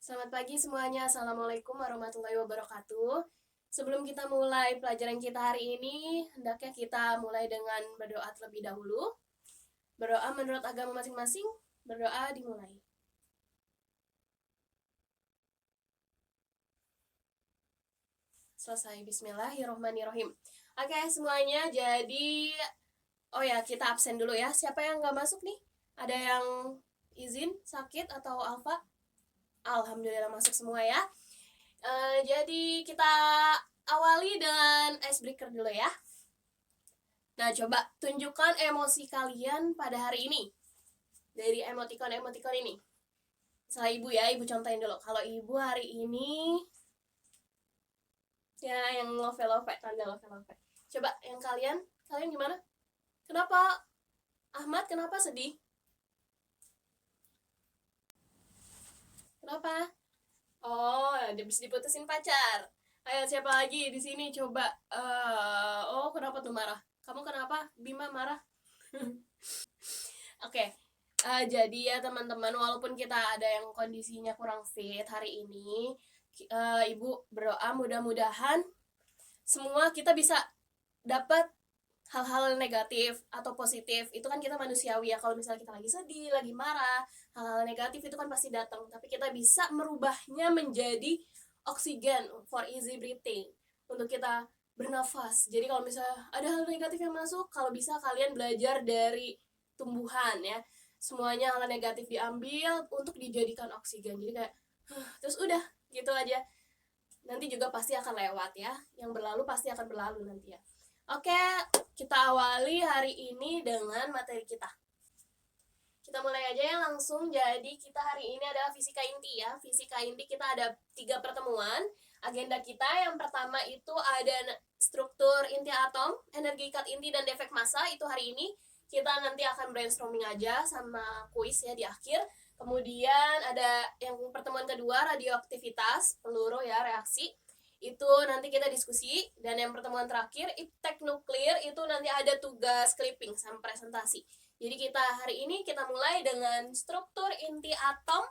Selamat pagi semuanya, Assalamualaikum warahmatullahi wabarakatuh. Sebelum kita mulai pelajaran kita hari ini, hendaknya kita mulai dengan berdoa terlebih dahulu. Berdoa menurut agama masing-masing, berdoa dimulai. Selesai, bismillahirrohmanirrohim. Oke semuanya, jadi kita absen dulu ya. Siapa yang nggak masuk nih? Ada yang izin, sakit, atau Alfa? Alhamdulillah masuk semua ya. Jadi kita awali dengan icebreaker dulu ya. Nah, coba tunjukkan emosi kalian pada hari ini. Dari emoticon-emoticon ini. Misalnya ibu ya, ibu contohin dulu. Kalau ibu hari ini, ya yang love-love, tanda love-love. Coba yang kalian gimana? Kenapa, Ahmad, kenapa sedih? Kenapa? Oh, habis diputusin pacar. Ayo, siapa lagi di sini coba? Kenapa tuh marah? Kamu kenapa? Bima marah? Oke, jadi ya teman-teman, walaupun kita ada yang kondisinya kurang fit hari ini, ibu berdoa mudah-mudahan semua kita bisa dapat hal-hal negatif atau positif. Itu kan kita manusiawi ya, kalau misalnya kita lagi sedih, lagi marah, hal-hal negatif itu kan pasti datang, tapi kita bisa merubahnya menjadi oksigen for easy breathing, untuk kita bernafas. Jadi kalau misalnya ada hal negatif yang masuk, kalau bisa kalian belajar dari tumbuhan ya, semuanya hal negatif diambil untuk dijadikan oksigen. Jadi kayak terus udah gitu aja, nanti juga pasti akan lewat ya, yang berlalu pasti akan berlalu nanti ya. Oke, kita awali hari ini dengan materi kita. Kita mulai aja ya langsung. Jadi kita hari ini adalah fisika inti ya. Fisika inti kita ada 3 pertemuan. Agenda kita yang pertama itu ada struktur inti atom, energi ikat inti, dan defek massa. Itu hari ini. Kita nanti akan brainstorming aja sama kuis ya di akhir. Kemudian ada yang pertemuan kedua, radioaktivitas peluru ya, reaksi. Itu nanti kita diskusi. Dan yang pertemuan terakhir, iptek nuklir, itu nanti ada tugas clipping sama presentasi. Jadi kita hari ini kita mulai dengan struktur inti atom,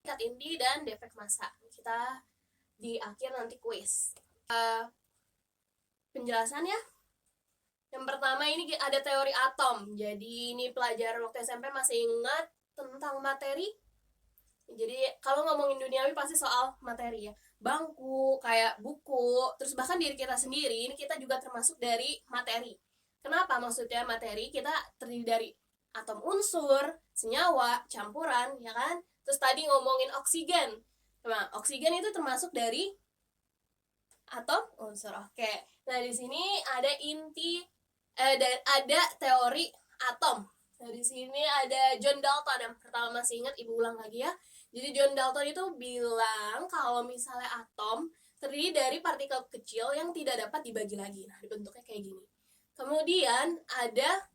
ikat inti, dan defek massa. Kita di akhir nanti kuis. Penjelasan ya. Yang pertama ini ada teori atom. Jadi ini pelajaran waktu SMP masih ingat tentang materi. Jadi kalau ngomongin duniawi pasti soal materi ya. Bangku, kayak buku, terus bahkan diri kita sendiri, ini kita juga termasuk dari materi. Kenapa maksudnya materi? Kita terdiri dari atom unsur, senyawa, campuran, ya kan? Terus tadi ngomongin oksigen. Nah, oksigen itu termasuk dari atom unsur. Oke. Nah, di sini ada ada teori atom. Nah, di sini ada John Dalton. Yang pertama masih ingat, ibu ulang lagi ya. Jadi John Dalton itu bilang kalau misalnya atom terdiri dari partikel kecil yang tidak dapat dibagi lagi. Nah, dibentuknya kayak gini. Kemudian ada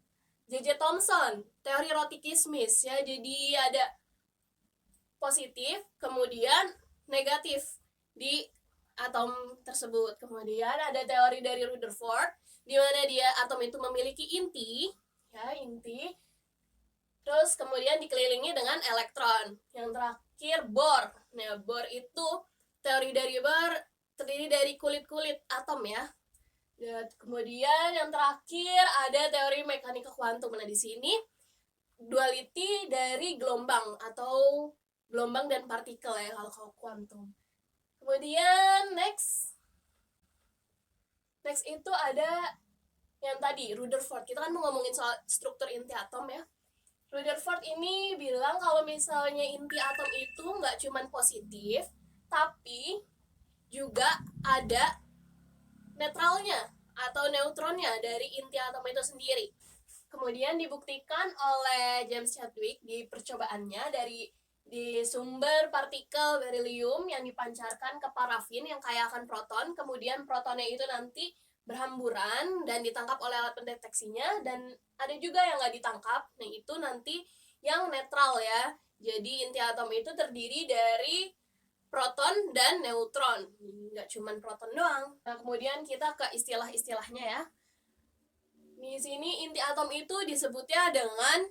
J.J. Thomson, teori Rotiki-Smith ya. Jadi ada positif, kemudian negatif di atom tersebut. Kemudian ada teori dari Rutherford, di mana dia atom itu memiliki inti, ya inti. Terus kemudian dikelilingi dengan elektron. Yang terakhir Bohr. Nah, Bohr itu teori dari Bohr terdiri dari kulit-kulit atom ya. Dan kemudian yang terakhir ada teori mekanika kuantum. Nah, di sini duality dari gelombang atau gelombang dan partikel ya kalau kuantum. Kemudian next itu ada yang tadi Rutherford. Kita kan mau ngomongin soal struktur inti atom ya. Rutherford ini bilang kalau misalnya inti atom itu nggak cuma positif, tapi juga ada netralnya atau neutronnya dari inti atom itu sendiri. Kemudian dibuktikan oleh James Chadwick di percobaannya di sumber partikel berilium yang dipancarkan ke parafin yang kaya akan proton. Kemudian protonnya itu nanti berhamburan dan ditangkap oleh alat pendeteksinya, dan ada juga yang nggak ditangkap. Nah, itu nanti yang netral ya. Jadi inti atom itu terdiri dari proton dan neutron, nggak cuma proton doang. Nah, kemudian kita ke istilah-istilahnya ya. Di sini inti atom itu disebutnya dengan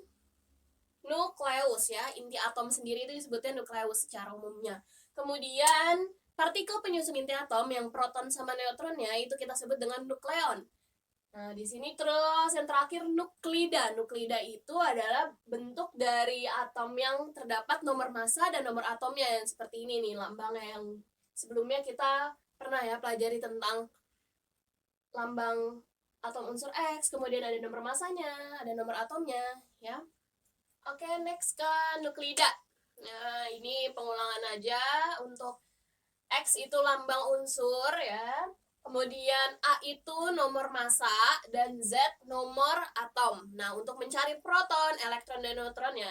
nukleus ya. Inti atom sendiri itu disebutnya nukleus secara umumnya. Kemudian partikel penyusun inti atom yang proton sama neutronnya itu kita sebut dengan nukleon. Nah, di sini terus yang terakhir nuklida. Nuklida itu adalah bentuk dari atom yang terdapat nomor massa dan nomor atomnya yang seperti ini nih lambangnya, yang sebelumnya kita pernah ya pelajari tentang lambang atom unsur X, kemudian ada nomor massanya, ada nomor atomnya ya. Oke, next ke nuklida. Nah, ini pengulangan aja. Untuk X itu lambang unsur ya. Kemudian A itu nomor massa dan Z nomor atom. Nah, untuk mencari proton, elektron, dan neutronnya,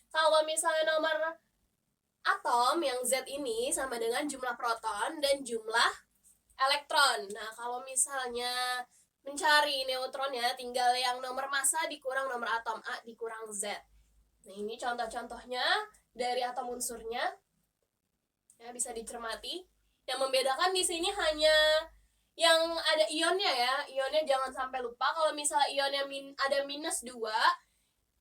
kalau misalnya nomor atom yang Z ini sama dengan jumlah proton dan jumlah elektron. Nah, kalau misalnya mencari neutronnya, tinggal yang nomor massa dikurang nomor atom, A dikurang Z. Nah, ini contoh-contohnya dari atom unsurnya. Ya, bisa dicermati. Yang membedakan di sini hanya yang ada ionnya ya. Ionnya jangan sampai lupa, kalau misalnya ionnya ada minus 2,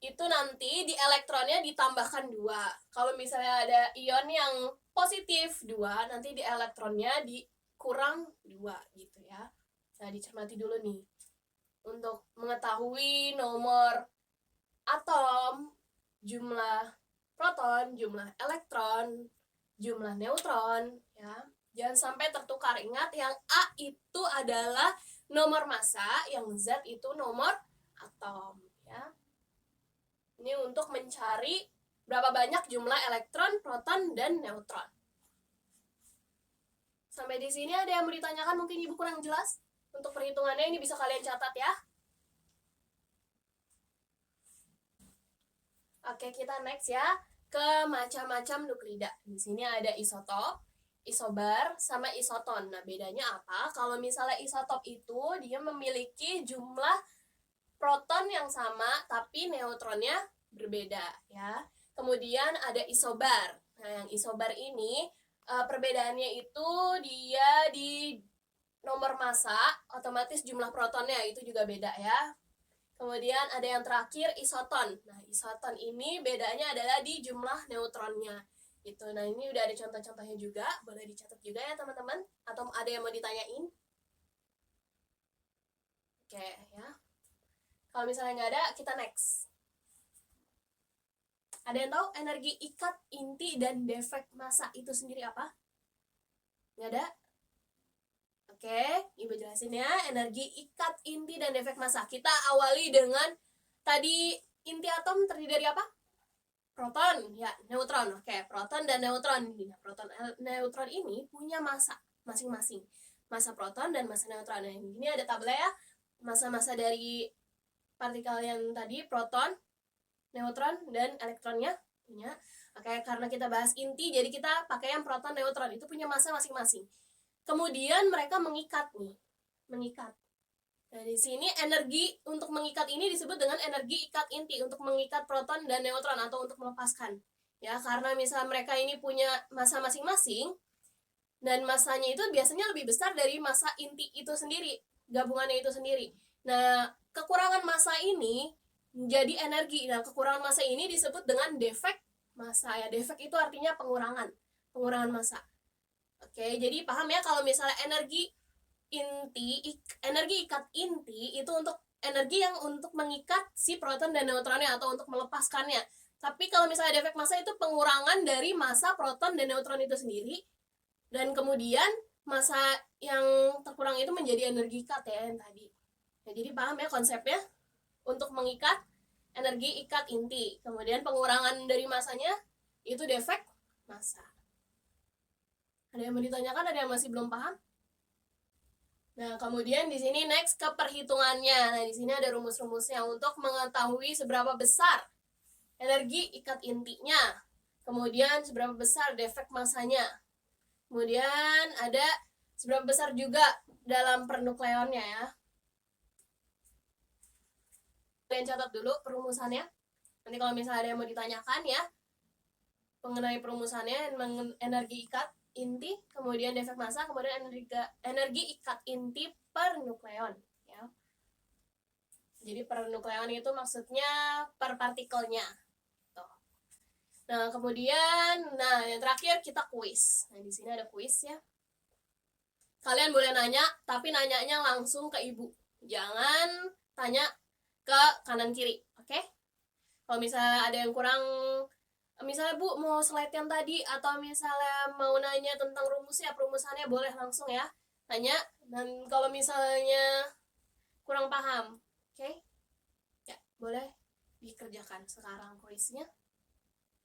itu nanti di elektronnya ditambahkan 2. Kalau misalnya ada ion yang positif 2, nanti di elektronnya dikurang 2 gitu ya. Nah, dicermati dulu nih. Untuk mengetahui nomor atom, jumlah proton, jumlah elektron, jumlah neutron ya. Jangan sampai tertukar. Ingat, yang A itu adalah nomor massa, yang Z itu nomor atom ya. Ini untuk mencari berapa banyak jumlah elektron, proton, dan neutron. Sampai di sini ada yang mau ditanyakan, mungkin Ibu kurang jelas? Untuk perhitungannya ini bisa kalian catat ya. Oke, kita next ya ke macam-macam nuklida. Di sini ada isotop, isobar, sama isoton. Nah, bedanya apa? Kalau misalnya isotop itu dia memiliki jumlah proton yang sama tapi neutronnya berbeda ya. Kemudian ada isobar. Nah, yang isobar ini perbedaannya itu dia di nomor massa, otomatis jumlah protonnya itu juga beda ya. Kemudian ada yang terakhir isoton. Nah, isoton ini bedanya adalah di jumlah neutronnya. Gitu. Nah, ini udah ada contoh-contohnya juga, boleh dicatat juga ya teman-teman. Atau ada yang mau ditanyain? Oke ya. Kalau misalnya nggak ada, kita next. Ada yang tahu energi ikat inti dan defek massa itu sendiri apa? Nggak ada? Oke, Ibu jelasin ya. Energi ikat inti dan defek massa. Kita awali dengan tadi, inti atom terdiri dari apa? Proton, ya, neutron. Oke, proton dan neutron. Nah, proton neutron ini punya massa masing-masing. Massa proton dan massa neutron. Nah, ini ada tabel ya. Massa-massa dari partikel yang tadi, proton, neutron, dan elektronnya punya. Oke, karena kita bahas inti, jadi kita pakai yang proton, neutron. Itu punya massa masing-masing. Kemudian mereka mengikat nih. Mengikat. Nah, di sini energi untuk mengikat ini disebut dengan energi ikat inti, untuk mengikat proton dan neutron atau untuk melepaskan. Ya, karena misalnya mereka ini punya massa masing-masing dan massanya itu biasanya lebih besar dari massa inti itu sendiri, gabungannya itu sendiri. Nah, kekurangan massa ini menjadi energi. Nah, kekurangan massa ini disebut dengan defek massa ya. Defek itu artinya pengurangan massa. Oke, jadi paham ya kalau misalnya energi ikat inti itu untuk energi yang untuk mengikat si proton dan neutronnya atau untuk melepaskannya. Tapi kalau misalnya defek massa itu pengurangan dari massa proton dan neutron itu sendiri, dan kemudian massa yang terkurang itu menjadi energi ikat ya yang tadi. Nah, jadi paham ya konsepnya? Untuk mengikat, energi ikat inti, kemudian pengurangan dari massanya itu defek massa. Ada yang mau ditanyakan? Ada yang masih belum paham? Nah, kemudian di sini next ke perhitungannya. Nah, di sini ada rumus-rumusnya untuk mengetahui seberapa besar energi ikat intinya. Kemudian seberapa besar defek massanya. Kemudian ada seberapa besar juga dalam pernukleonnya ya. Kalian catat dulu perumusannya. Nanti kalau misalnya ada yang mau ditanyakan ya mengenai perumusannya, energi ikat inti, kemudian defek massa, kemudian energi ikat inti per nukleon ya. Jadi per nukleon itu maksudnya per partikelnya. Nah, kemudian yang terakhir kita kuis. Nah, di sini ada kuis ya. Kalian boleh nanya, tapi nanyanya langsung ke ibu. Jangan tanya ke kanan kiri, oke? Kalau misalnya ada yang kurang, misalnya Bu mau slide yang tadi, atau misalnya mau nanya tentang rumusnya, perumusannya boleh langsung ya. Tanya, dan kalau misalnya kurang paham, oke? Ya, boleh dikerjakan sekarang kuisnya.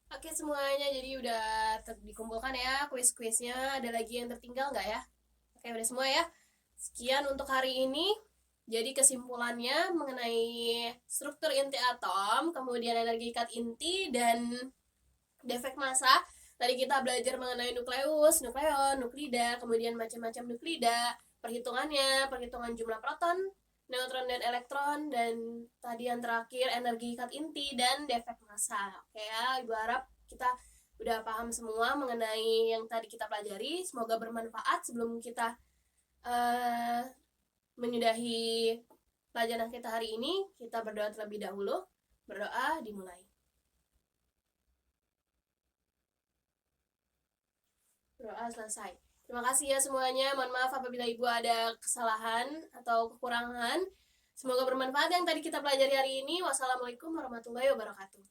Oke semuanya, jadi udah dikumpulkan ya kuis-kuisnya. Ada lagi yang tertinggal nggak ya? Oke, udah semua ya. Sekian untuk hari ini. Jadi kesimpulannya mengenai struktur inti atom, kemudian energi ikat inti, dan defek massa. Tadi kita belajar mengenai nukleus, nukleon, nuklida, kemudian macam-macam nuklida, perhitungan jumlah proton, neutron, dan elektron, dan tadi yang terakhir energi ikat inti dan defek massa. Oke ya, ibu harap kita udah paham semua mengenai yang tadi kita pelajari. Semoga bermanfaat. Sebelum kita menyudahi pelajaran kita hari ini, kita berdoa terlebih dahulu. Berdoa dimulai. Berdoa selesai. Terima kasih ya semuanya. Mohon maaf apabila ibu ada kesalahan atau kekurangan. Semoga bermanfaat yang tadi kita pelajari hari ini. Wassalamualaikum warahmatullahi wabarakatuh.